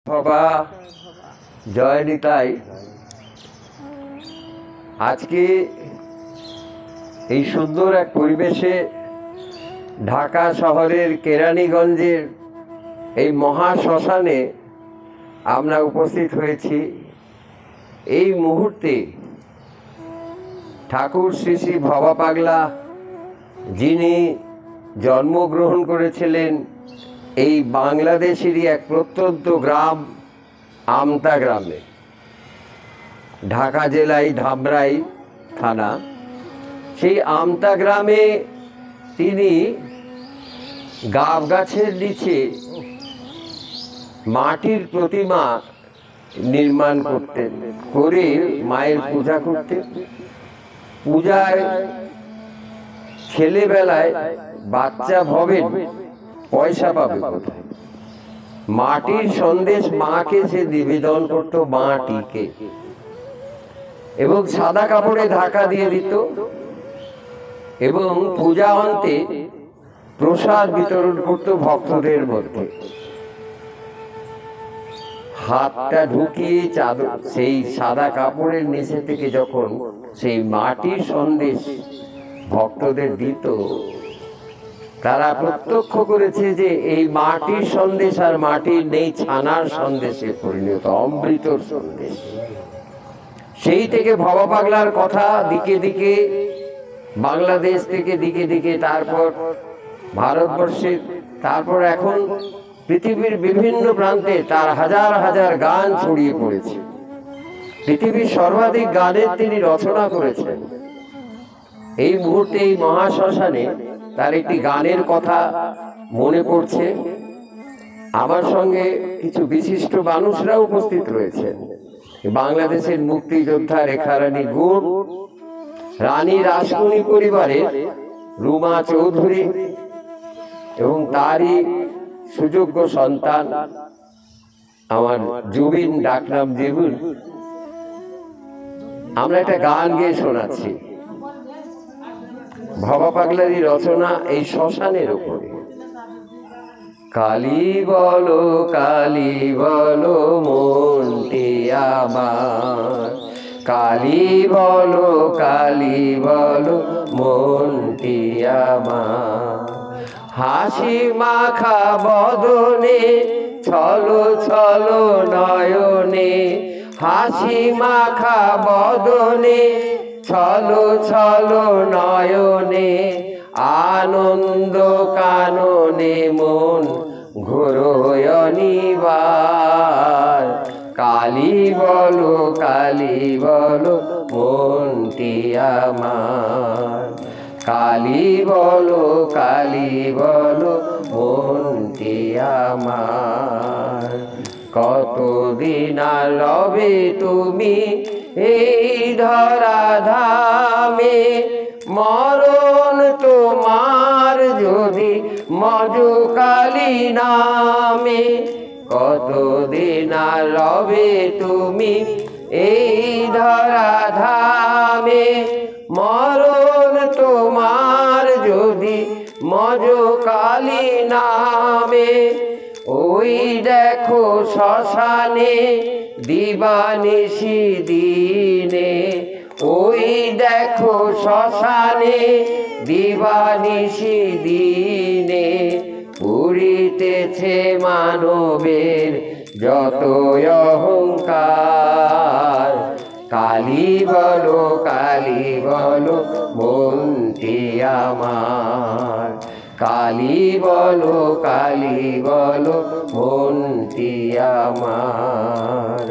বাবা জয় নিতাই। আজকে এই সুন্দর এক পরিবেশে ঢাকা শহরের কেরানীগঞ্জের এই মহা শ্মশানে আমরা উপস্থিত হয়েছি। এই মুহূর্তে ঠাকুর শ্রী শ্রী ভবা পাগলা, যিনি জন্মগ্রহণ করেছিলেন এই বাংলাদেশেরই এক প্রত্যন্ত গ্রাম আমতা গ্রামে, ঢাকা জেলায় ধামরাই থানা, সেই আমতা গ্রামে তিনি গাব গাছের নিচে মাটির প্রতিমা নির্মাণ করতেন, করে মায়ের পূজা করতেন। পূজায় ছেলেবেলায় বাচ্চা ভবেন, পয়সা পাবে কোথায়? মাটির সন্দেশ মাকে সে নিবেদন করতো, মাটিকে, এবং সাদা কাপড়ে ঢাকা দিয়ে দিত এবং পূজা অন্তে প্রসাদ বিতরণ করত ভক্তদের মধ্যে। হাতটা ঢুকিয়ে চাদর সেই সাদা কাপড়ের নিচে থেকে যখন সেই মাটির সন্দেশ ভক্তদের দিত, তারা প্রত্যক্ষ করেছে যে এই মাটির সন্দেশ আর মাটির নেই ছানার সন্দেশে পরিণত, অমৃতর সন্দেশ। সেই থেকে ভবা পাগলার কথা দিকে দিকে, বাংলাদেশ থেকে দিকে দিকে, তারপর ভারতবর্ষের, তারপর এখন পৃথিবীর বিভিন্ন প্রান্তে তার হাজার হাজার গান ছড়িয়ে পড়েছে। পৃথিবীর সর্বাধিক গানের তিনি রচনা করেছেন। এই মুহূর্তে এই মহাশ্মশানে তার একটি গানের কথা মনে পড়ছে। আমার সঙ্গে কিছু বিশিষ্ট মানুষরা উপস্থিত রয়েছেন। বাংলাদেশের মুক্তিযোদ্ধা রেখারানী গুড়, রানী রাসমণি পরিবারের রুমা চৌধুরী এবং তারই সুযোগ্য সন্তান আমার জুবিন, ডাকনাম জেবুন। আমরা একটা গান গেয়ে শোনাচ্ছি, ভবা পাগলারই রচনা, এই শ্মশানের উপরে। কালী বলো, কালী বলো মনটি আমার, কালী বলো, কালী বলো মনটি আমার। হাসি মাখা বদনে, ছলো ছলো নয়নে, হাসি মাখা বদনে, ছলো ছলো নয়নে, আনন্দ কাননে মন ঘোরয় অনিবার। কালী বলো, কালী বলো মনটি আমার, কালী বলো, কালী বলো মনটি আমার। কতদিন আর রবে তুমি এই ধরা ধামে, মরণ তোমার যদি মজকালী নামে। কতদিন আর রবে তুমি এই ধরা ধামে, মরণ তোমার যদি মজকালী নামে। ওই দেখো শ্মশানে দিবানিশি দিনে, ওই দেখো শ্মশানে দিবানিশি দিনে, পুরিতেছে মানবের যত অহংকার। কালী বলো, কালী বলো মনটি আমার, কালী বলো, কালী বলো মনটি আমার।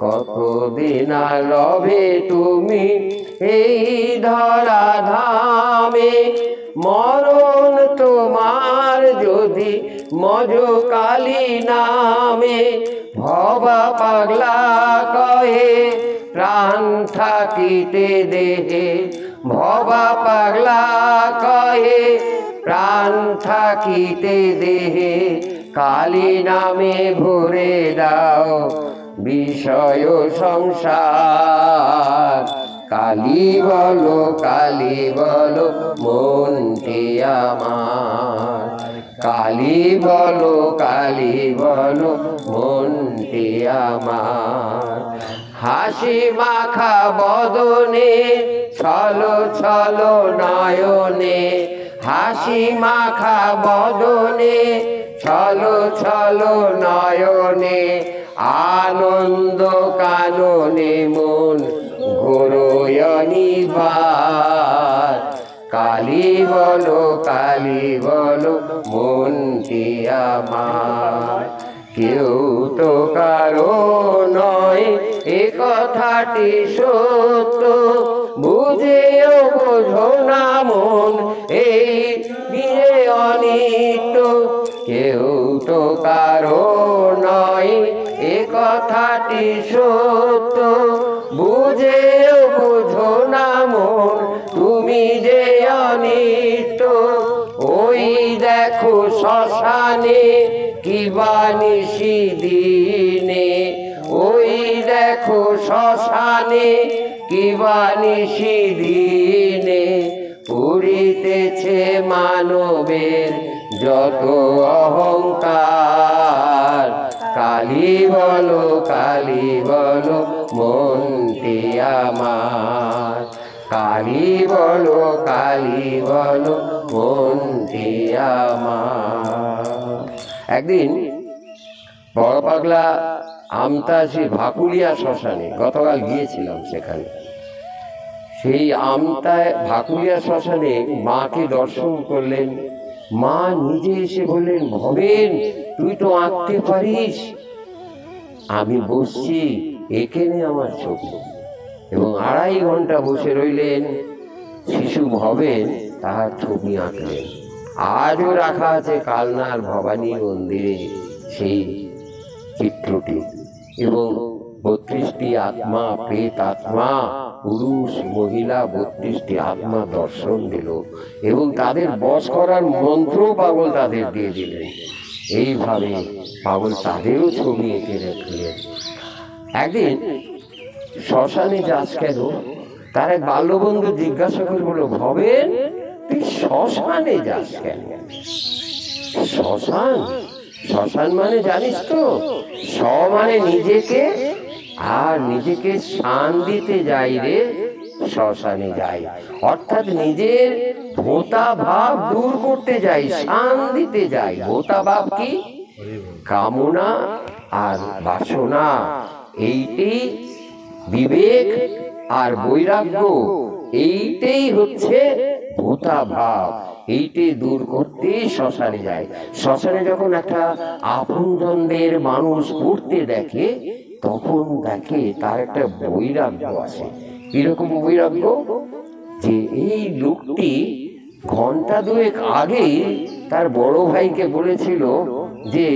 কতদিন আর রবে তুমি এই ধরা ধামে, মরণ তোমার যদি মজকালী নামে। ভবা পাগলা কহে প্রাণ থাকিতে দেহে, ভবা পাগলা কহে প্রাণ থাকিতে দেহে। কালী নামে ভরে দাও বিষয় সংসার। কালী বলো, কালী বলো মনটি আমার, কালী বলো মনটি আমার। হাসি মাখা বদনে ছলো ছলো নয়নে, হাসি মাখা বদনে ছলো ছলো নয়নে, আনন্দ কাননে মন ঘোরয়নিবার। কালী বলো মনটি আমার। কেউ তো কারো নয় এ কথাটি সত্য, বুঝেও বোঝো না মন এই দিয়ে অনিত্য। কেউ তো কারো নয় এ কথাটি সত্য, বুঝেও বোঝো না মন তুমি যে অনিত্য। ওই দেখো শ্মশানে কিবা নিশি দিনে, ওই দেখো শ্মশানে কিবা নিশি দিনে, পুরিতেছে মানবের যত অহংকার। কালী বলো মনটি আমার। কালী বলো মনটি আমার। একদিন বড় পাগলা আমতাসি ভাকুলিয়া শ্মশানে গতকাল গিয়েছিলাম। সেখানে সেই আমতায় ভাকুলিয়া শ্মশানে মাকে দর্শন করলেন। মা নিজে এসে বললেন, ভবেন তুই তো আঁকতে পারিস, আমি বসছি এখানে আমার ছবি। এবং 2.5 ঘন্টা বসে রইলেন। শিশু ভবেন তাহার ছবি আঁকলেন। আজও রাখা আছে কালনার ভবানী মন্দিরে সেই চিত্রটি। এবং 32টি আত্মা, প্রেত আত্মা, পুরুষ মহিলা 32টি আত্মা দর্শন দিল এবং তাদের বশ করার মন্ত্র পাগল তাদের দিয়ে দিলেন। এইভাবে পাগল তাদেরও ছবি এঁকে রাখলেন। একদিন শ্মশানে যাস কেন? তার এক বাল্যবন্ধু জিজ্ঞাসা করে বলল, ভবেন তুই শ্মশানে যাস কেন? শ্মশান শ্মশান মানে জানিস তো? স মানে নিজেকে, আর নিজেকে শান দিতে যাই রে শ্মশানে যাই। অর্থাৎ নিজের ভোতা ভাব দূর করতে যাই, শান দিতে যাই। ভোতা ভাব কি? কামনা আর বাসনা। এইটাই বিবেক আর বৈরাগ্য, এইটাই হচ্ছে ভোতা ভাব। এইটাই দূর করতে শ্মশানে যায়। শ্মশানে যখন একটা আপনজনদের মানুষ পড়তে দেখে, তখন দেখে তার একটা বৈরাগ্য আছে। কিরকম বৈরাগ্য? যে এই লোকটি ঘন্টা 2 আগে তার বড় ভাইকে বলেছিল যে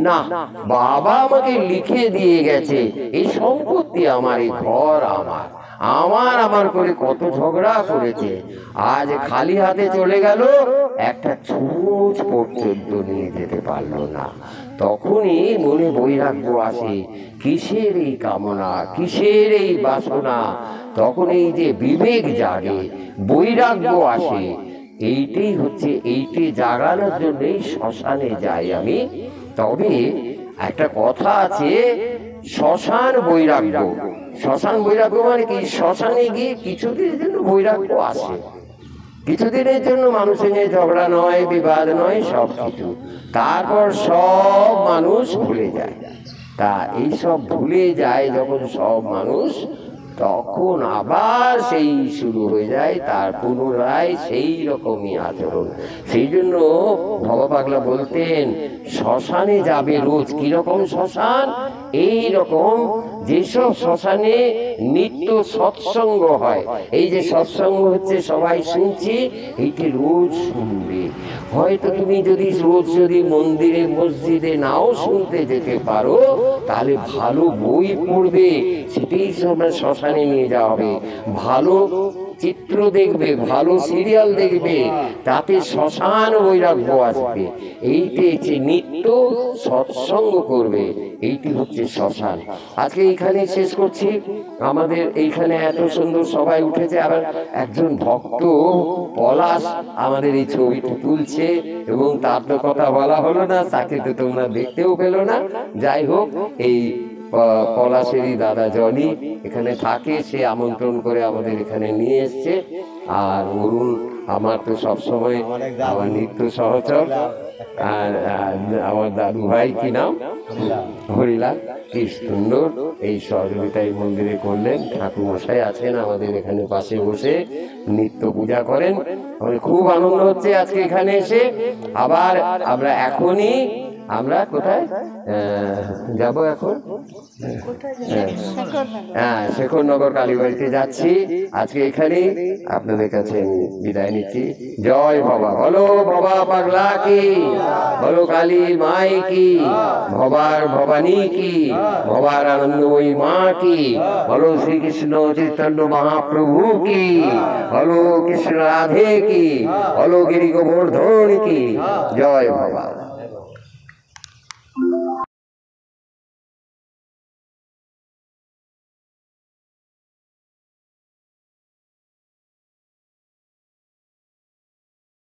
না, বাবা আমাকে লিখে দিয়ে গেছে এই সম্পত্তি আমার, এই ঘর আমার, আমার করে কত ঝগড়া করেছে, আজ খালি হাতে চলে গেল, একটা ছুঁচ পর্যন্ত নিয়ে যেতে পারলো না। তখনই মনে বৈরাগ্য আসে। কিসের এই কামনা, কিসের এই বাসনা? তখন এই যে বিবেক জাগে, বৈরাগ্য আসে। এইটাই হচ্ছে, এইটি জাগানোর জন্যই শ্মশানে যাই আমি। তবে একটা কথা আছে, শ্মশান বৈরাগ্য। শ্মশান বৈরাগ্য মানে কি? শ্মশানে গিয়ে কিছুদিনের জন্য বৈরাগ্য আসে, কিছুদিনের জন্য মানুষের নিয়ে ঝগড়া নয়, বিবাদ নয়, সব কিছু। তারপর সব মানুষ ভুলে যায়। তা এই সব ভুলে যায় যখন সব মানুষ, তখন আবার সেই শুরু হয়ে যায়, তার পুনরায় সেই রকমই আচরণ। সেই জন্য ভবপাগলা বলতেন শ্মশানে যাবে রোজ। কিরকম শ্মশান? এই রকম যেসব শ্মশানে নিত্য সৎসঙ্গ হয়। এই যে সৎসঙ্গ হচ্ছে সবাই শুনছি, এইটি রোজ শুনবে। হয়তো তুমি যদি রোজ মন্দিরে মসজিদে নাও শুনতে যেতে পারো, তাহলে ভালো বই পড়বে, সেটাই শ্মশানে নিয়ে যাওয়া হবে। ভালো চিত্র দেখবে, ভালো সিরিয়াল দেখবে, তাতে শ্মশান বৈরাগ্য আসবে। এইটি হচ্ছে নিত্য সৎসঙ্গ করবে, এইটি হচ্ছে শ্মশান। আজকে এইখানে শেষ করছি। আমাদের এইখানে এত সুন্দর সবাই উঠেছে, আবার একজন ভক্ত পলাশ আমাদের এই ছবিটি তুলছে, এবং তার তো কথা বলা হলো না, তাকে তো তোমরা দেখতেও পেলো না। যাই হোক, এই পলাশেরই দাদা জনি এখানে থাকে, সে আমন্ত্রণ করে আমাদের এখানে নিয়ে এসছে। আর অরুণ আমার তো সবসময় আমার নিত্য সহচর, আর আমার দাদু ভাই, কি নাম, হরিলাল, কি সুন্দর এই সহযোগিতা এই মন্দিরে করলেন। ঠাকুর মশাই আছেন আমাদের এখানে পাশে বসে নিত্য পূজা করেন। আমাদের খুব আনন্দ হচ্ছে আজকে এখানে এসে। আবার আমরা এখনই আমরা কোথায় যাব এখন? হ্যাঁ, শেখরনগর কালীবাড়িতে যাচ্ছি। আজকে এখানে আপনাদের কাছে আমি বিদায় নিচ্ছি। জয় বাবা, বলো বাবা পাগলা কি, বলো কালী মাই কি, ভবার ভবানী কি, ভবার আনন্দময়ী মা কি, বলো শ্রীকৃষ্ণ চৈতন্য মহাপ্রভু কি, বলো কৃষ্ণ রাধে কি, বলো গিরি গোবর্ধন কি। জয় বাবা।